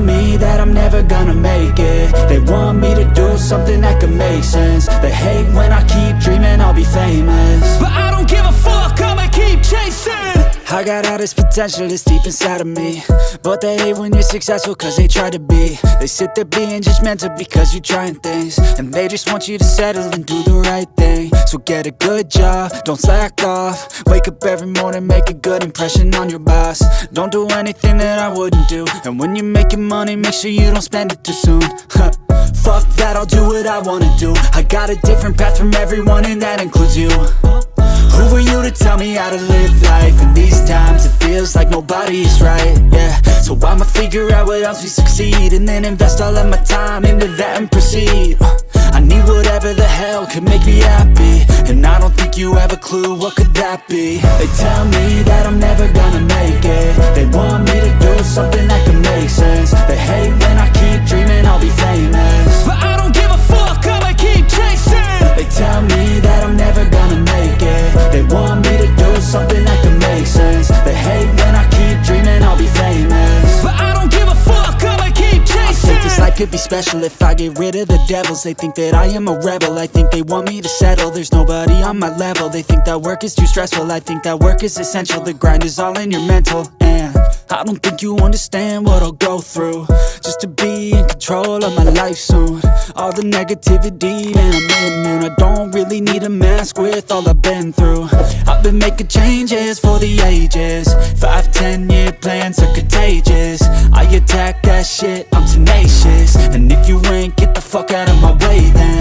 me that I'm never gonna make it. They want me to do something that could make sense. They hate when I keep dreaming I'll be famous, but I don't give a fuck, I'ma keep chasing. I got all this potential that's deep inside of me, but they hate when you're successful cause they try to be. They sit there being judgmental because you're trying things, and they just want you to settle and do the right thing. So get a good job, don't slack off. Wake up every morning, make a good impression on your boss. Don't do anything that I wouldn't do, and when you're making money, make sure you don't spend it too soon. Fuck that, I'll do what I wanna do. I got a different path from everyone, and that includes you. Who are you to tell me how to live life? In these times it feels like nobody's right, yeah. So I'ma figure out what else we succeed, and then invest all of my time into that and proceed. I need whatever the hell could make me happy, and I don't think you have a clue what could that be. They tell me that I'm never gonna make it. They want me to do something that can make sense. They hate when I keep dreaming I'll be famous, but I don't give a fuck, I'ma keep chasing. They tell me that I'm never gonna make it. They want me to do something that can make sense. They hate when I keep dreaming I'll be famous, but I don't give a fuck, I'ma keep chasing. I think this life could be special if I get rid of the devils. They think that I am a rebel, I think they want me to settle. There's nobody on my level, they think that work is too stressful. I think that work is essential, the grind is all in your mental. And I don't think you understand what I'll go through just to be in control of my life soon. All the negativity, man, I'm immune. I don't really need a mask with all I've been through. I've been making changes for the ages. 5-10 year plans are contagious. I attack that shit, I'm tenacious. And if you ain't, get the fuck out of my way then.